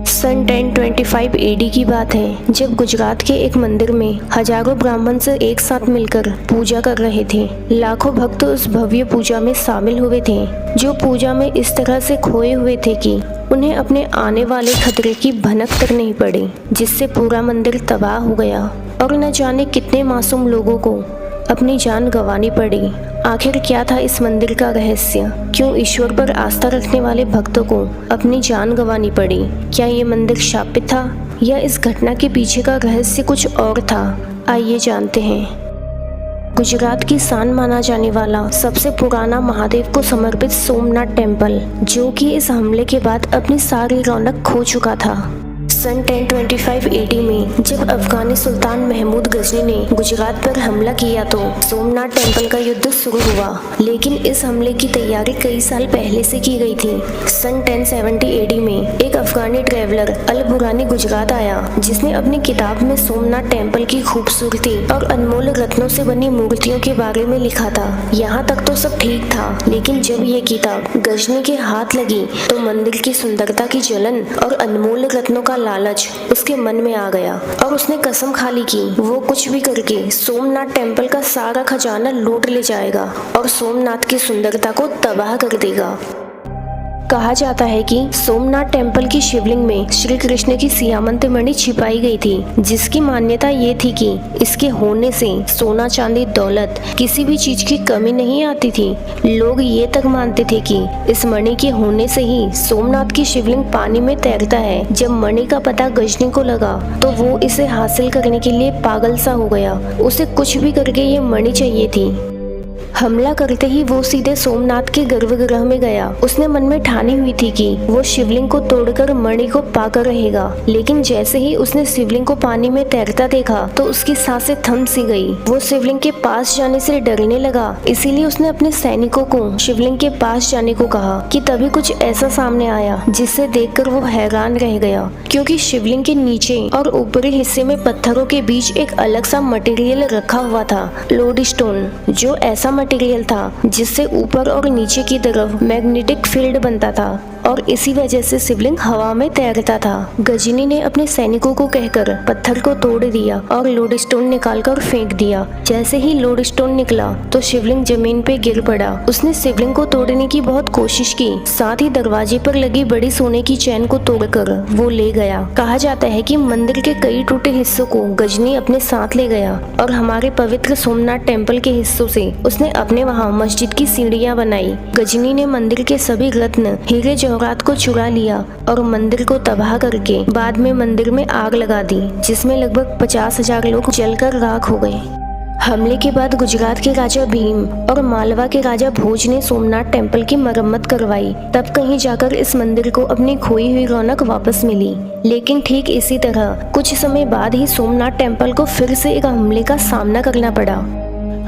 सन 1025 AD की बात है, जब गुजरात के एक मंदिर में हजारों ब्राह्मण से एक साथ मिलकर पूजा कर रहे थे। लाखों भक्त उस भव्य पूजा में शामिल हुए थे, जो पूजा में इस तरह से खोए हुए थे कि उन्हें अपने आने वाले खतरे की भनक तक नहीं पड़ी, जिससे पूरा मंदिर तबाह हो गया और न जाने कितने मासूम लोगों को अपनी जान गंवानी पड़ी। आखिर क्या था इस मंदिर का रहस्य? क्यों ईश्वर पर आस्था रखने वाले भक्तों को अपनी जान गंवानी पड़ी? क्या ये मंदिर शापित था या इस घटना के पीछे का रहस्य कुछ और था? आइए जानते हैं। गुजरात की शान माना जाने वाला सबसे पुराना महादेव को समर्पित सोमनाथ टेम्पल, जो कि इस हमले के बाद अपनी सारी रौनक खो चुका था। सन 1025 एडी में जब अफगानी सुल्तान महमूद गजनी ने गुजरात पर हमला किया तो सोमनाथ टेम्पल का युद्ध शुरू हुआ, लेकिन इस हमले की तैयारी कई साल पहले से की गई थी। सन 1070 एडी में एक अफगानी ट्रेवलर अल बुरानी गुजरात आया, जिसने अपनी किताब में सोमनाथ टेम्पल की खूबसूरती और अनमोल रत्नों से बनी मूर्तियों के बारे में लिखा था। यहाँ तक तो सब ठीक था, लेकिन जब ये किताब गजनी के हाथ लगी तो मंदिर की सुंदरता की जलन और अनमोल रत्नों का लालच उसके मन में आ गया और उसने कसम खा ली कि वो कुछ भी करके सोमनाथ टेम्पल का सारा खजाना लूट ले जाएगा और सोमनाथ की सुंदरता को तबाह कर देगा। कहा जाता है कि सोमनाथ टेम्पल की शिवलिंग में श्री कृष्ण की सियामंत मणि छिपाई गई थी, जिसकी मान्यता ये थी कि इसके होने से सोना चांदी दौलत किसी भी चीज की कमी नहीं आती थी। लोग ये तक मानते थे कि इस मणि के होने से ही सोमनाथ की शिवलिंग पानी में तैरता है। जब मणि का पता गजनी को लगा तो वो इसे हासिल करने के लिए पागल सा हो गया। उसे कुछ भी करके ये मणि चाहिए थी। हमला करते ही वो सीधे सोमनाथ के गर्भगृह में गया। उसने मन में ठानी हुई थी कि वो शिवलिंग को तोड़कर मणि को पाकर रहेगा, लेकिन जैसे ही उसने शिवलिंग को पानी में तैरता देखा तो उसकी सांसें थम सी गई। वो शिवलिंग के पास जाने से डरने लगा, इसीलिए उसने अपने सैनिकों को शिवलिंग के पास जाने को कहा कि तभी कुछ ऐसा सामने आया जिससे देखकर वो हैरान रह गया, क्योंकि शिवलिंग के नीचे और ऊपरी हिस्से में पत्थरों के बीच एक अलग सा मटेरियल रखा हुआ था, लोडस्टोन, जो ऐसा मटेरियल था जिससे ऊपर और नीचे की तरफ मैग्नेटिक फील्ड बनता था और इसी वजह से शिवलिंग हवा में तैरता था। गजनी ने अपने सैनिकों को कहकर पत्थर को तोड़ दिया और लोडस्टोन निकालकर फेंक दिया। जैसे ही लोडस्टोन निकला तो शिवलिंग जमीन पे गिर पड़ा। उसने शिवलिंग को तोड़ने की बहुत कोशिश की, साथ ही दरवाजे पर लगी बड़ी सोने की चैन को तोड़कर वो ले गया। कहा जाता है कि मंदिर के कई टूटे हिस्सों को गजनी अपने साथ ले गया और हमारे पवित्र सोमनाथ टेम्पल के हिस्सों से उसने अपने वहाँ मस्जिद की सीढ़ियाँ बनाई। गजनी ने मंदिर के सभी रत्न, हीरे जवाहरात को चुरा लिया और मंदिर को तबाह करके बाद में मंदिर में आग लगा दी, जिसमें लगभग 50,000 लोग जलकर राख हो गए। हमले के बाद गुजरात के राजा भीम और मालवा के राजा भोज ने सोमनाथ टेम्पल की मरम्मत करवाई। तब कहीं जाकर इस मंदिर को अपनी खोई हुई रौनक वापस मिली। लेकिन ठीक इसी तरह कुछ समय बाद ही सोमनाथ टेम्पल को फिर से एक हमले का सामना करना पड़ा।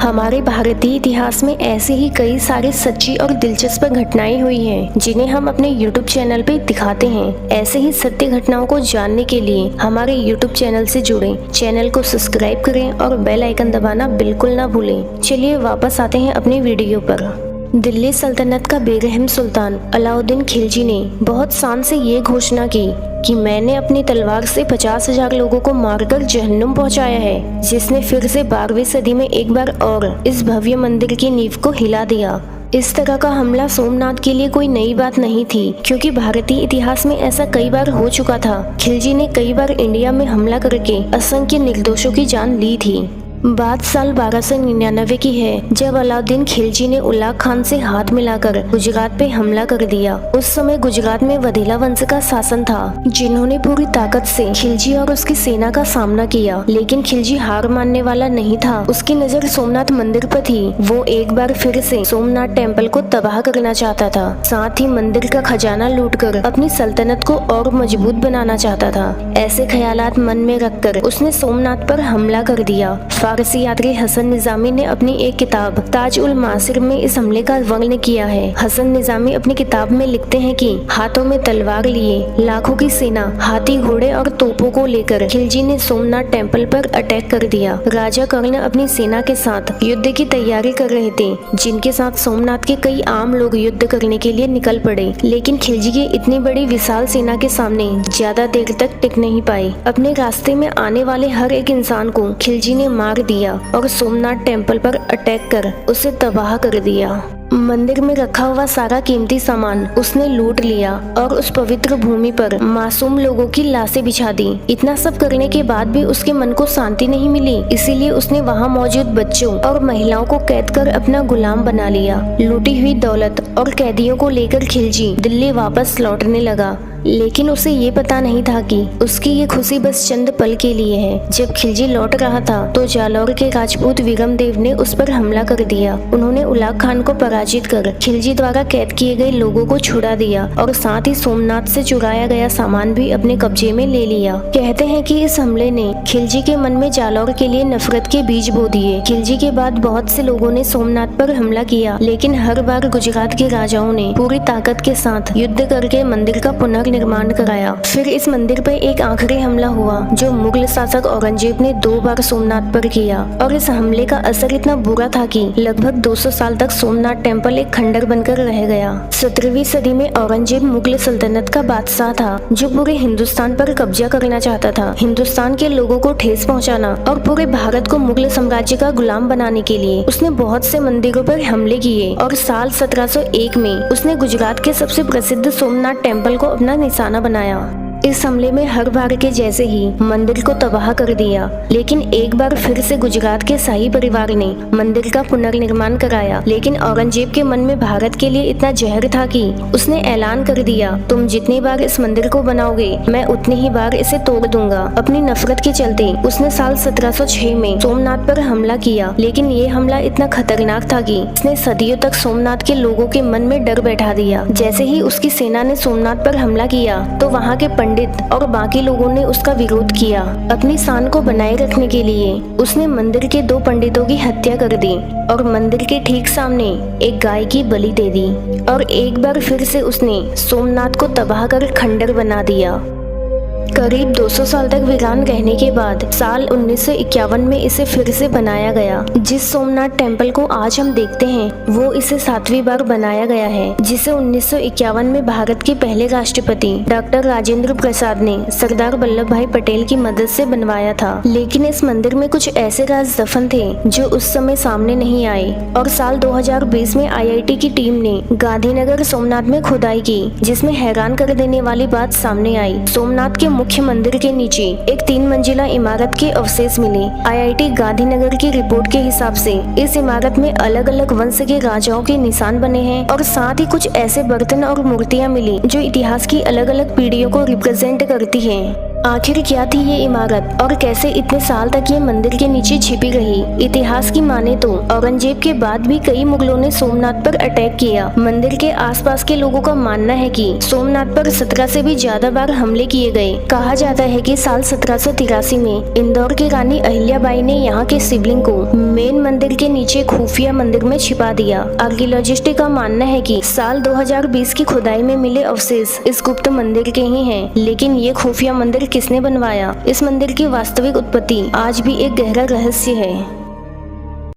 हमारे भारतीय इतिहास में ऐसे ही कई सारी सच्ची और दिलचस्प घटनाएं हुई हैं, जिन्हें हम अपने YouTube चैनल पे दिखाते हैं। ऐसे ही सत्य घटनाओं को जानने के लिए हमारे YouTube चैनल से जुड़ें, चैनल को सब्सक्राइब करें और बेल आइकन दबाना बिल्कुल ना भूलें। चलिए वापस आते हैं अपनी वीडियो पर। दिल्ली सल्तनत का बेरहम सुल्तान अलाउद्दीन खिलजी ने बहुत शान से ये घोषणा की कि मैंने अपनी तलवार से 50,000 लोगों को मारकर जहन्नुम पहुंचाया है, जिसने फिर से 12वीं सदी में एक बार और इस भव्य मंदिर की नींव को हिला दिया। इस तरह का हमला सोमनाथ के लिए कोई नई बात नहीं थी, क्योंकि भारतीय इतिहास में ऐसा कई बार हो चुका था। खिलजी ने कई बार इंडिया में हमला करके असंख्य निर्दोषों की जान ली थी। बात साल 1299 की है, जब अलाउद्दीन खिलजी ने उल्लाह खान से हाथ मिलाकर गुजरात पे हमला कर दिया। उस समय गुजरात में वधेला वंश का शासन था, जिन्होंने पूरी ताकत से खिलजी और उसकी सेना का सामना किया। लेकिन खिलजी हार मानने वाला नहीं था। उसकी नजर सोमनाथ मंदिर पर थी। वो एक बार फिर से सोमनाथ टेम्पल को तबाह करना चाहता था, साथ ही मंदिर का खजाना लूटकर अपनी सल्तनत को और मजबूत बनाना चाहता था। ऐसे ख्यालात मन में रखकर उसने सोमनाथ पर हमला कर दिया। फारसी यात्री हसन निजामी ने अपनी एक किताब ताज उल मासिर में इस हमले का वर्णन किया है। हसन निजामी अपनी किताब में लिखते हैं कि हाथों में तलवार लिए लाखों की सेना, हाथी, घोड़े और तोपों को लेकर खिलजी ने सोमनाथ टेम्पल पर अटैक कर दिया। राजा कर्ण अपनी सेना के साथ युद्ध की तैयारी कर रहे थे, जिनके साथ सोमनाथ के कई आम लोग युद्ध करने के लिए निकल पड़े, लेकिन खिलजी की इतनी बड़ी विशाल सेना के सामने ज्यादा देर तक टिक नहीं पाए। अपने रास्ते में आने वाले हर एक इंसान को खिलजी ने मार दिया और सोमनाथ टेम्पल पर अटैक कर उसे तबाह कर दिया। मंदिर में रखा हुआ सारा कीमती सामान उसने लूट लिया और उस पवित्र भूमि पर मासूम लोगों की लाशें बिछा दी। इतना सब करने के बाद भी उसके मन को शांति नहीं मिली, इसीलिए उसने वहां मौजूद बच्चों और महिलाओं को कैद कर अपना गुलाम बना लिया। लूटी हुई दौलत और कैदियों को लेकर खिलजी दिल्ली वापस लौटने लगा, लेकिन उसे ये पता नहीं था कि उसकी ये खुशी बस चंद पल के लिए है। जब खिलजी लौट रहा था तो जालौर के राजपूत विक्रमदेव ने उस पर हमला कर दिया। उन्होंने उलाग खान को पराजित कर खिलजी द्वारा कैद किए गए लोगों को छुड़ा दिया और साथ ही सोमनाथ से चुराया गया सामान भी अपने कब्जे में ले लिया। कहते हैं कि इस हमले ने खिलजी के मन में जालौर के लिए नफरत के बीज बो दिए। खिलजी के बाद बहुत से लोगों ने सोमनाथ पर हमला किया, लेकिन हर बार गुजरात के राजाओं ने पूरी ताकत के साथ युद्ध करके मंदिर का पुनर्निर्माण कराया। फिर इस मंदिर पर एक आखिरी हमला हुआ जो मुगल शासक औरंगजेब ने 2 बार सोमनाथ पर किया, और इस हमले का असर इतना बुरा था कि लगभग 200 साल तक सोमनाथ टेम्पल एक खंडर बनकर रह गया। 17वीं सदी में औरंगजेब मुगल सल्तनत का बादशाह था जो पूरे हिंदुस्तान पर कब्जा करना चाहता था। हिंदुस्तान के लोगों को ठेस पहुंचाना और पूरे भारत को मुगल साम्राज्य का गुलाम बनाने के लिए उसने बहुत से मंदिरों पर हमले किए और साल 1701 में उसने गुजरात के सबसे प्रसिद्ध सोमनाथ टेम्पल को अपना निशाना बनाया। इस हमले में हर बार के जैसे ही मंदिर को तबाह कर दिया, लेकिन एक बार फिर से गुजरात के शाही परिवार ने मंदिर का पुनर्निर्माण कराया। लेकिन औरंगजेब के मन में भारत के लिए इतना जहर था कि उसने ऐलान कर दिया, तुम जितनी बार इस मंदिर को बनाओगे मैं उतनी ही बार इसे तोड़ दूंगा। अपनी नफरत के चलते उसने साल 1706 में सोमनाथ पर हमला किया, लेकिन ये हमला इतना खतरनाक था कि इसने सदियों तक सोमनाथ के लोगों के मन में डर बैठा दिया। जैसे ही उसकी सेना ने सोमनाथ पर हमला किया तो वहाँ के पंडित और बाकी लोगों ने उसका विरोध किया। अपनी शान को बनाए रखने के लिए उसने मंदिर के 2 पंडितों की हत्या कर दी और मंदिर के ठीक सामने एक गाय की बलि दे दी, और एक बार फिर से उसने सोमनाथ को तबाह कर खंडर बना दिया। करीब 200 साल तक वीरान रहने के बाद साल 1951 में इसे फिर से बनाया गया। जिस सोमनाथ टेम्पल को आज हम देखते हैं वो इसे 7वीं बार बनाया गया है, जिसे 1951 में भारत के पहले राष्ट्रपति डॉक्टर राजेंद्र प्रसाद ने सरदार वल्लभ भाई पटेल की मदद से बनवाया था। लेकिन इस मंदिर में कुछ ऐसे राज दफन थे जो उस समय सामने नहीं आए, और साल 2020 में IIT की टीम ने गांधीनगर सोमनाथ में खुदाई की, जिसमें हैरान कर देने वाली बात सामने आई। सोमनाथ के मुख्य मंदिर के नीचे एक 3 मंजिला इमारत के अवशेष मिले। IIT गांधीनगर की रिपोर्ट के हिसाब से इस इमारत में अलग अलग वंश के राजाओं के निशान बने हैं, और साथ ही कुछ ऐसे बर्तन और मूर्तियां मिली जो इतिहास की अलग अलग पीढ़ियों को रिप्रेजेंट करती हैं। आखिर क्या थी ये इमारत और कैसे इतने साल तक ये मंदिर के नीचे छिपी रही? इतिहास की माने तो औरंगजेब के बाद भी कई मुगलों ने सोमनाथ पर अटैक किया। मंदिर के आसपास के लोगों का मानना है कि सोमनाथ पर 17 से भी ज्यादा बार हमले किए गए। कहा जाता है कि साल 1783 में इंदौर की रानी अहिल्याबाई ने यहाँ के शिवलिंग को मेन मंदिर के नीचे खुफिया मंदिर में छिपा दिया। आर्कियोलॉजिस्ट का मानना है कि साल 2020 की खुदाई में मिले अवशेष इस गुप्त मंदिर के ही हैं। लेकिन ये खुफिया मंदिर किसने बनवाया, इस मंदिर की वास्तविक उत्पत्ति आज भी एक गहरा रहस्य है।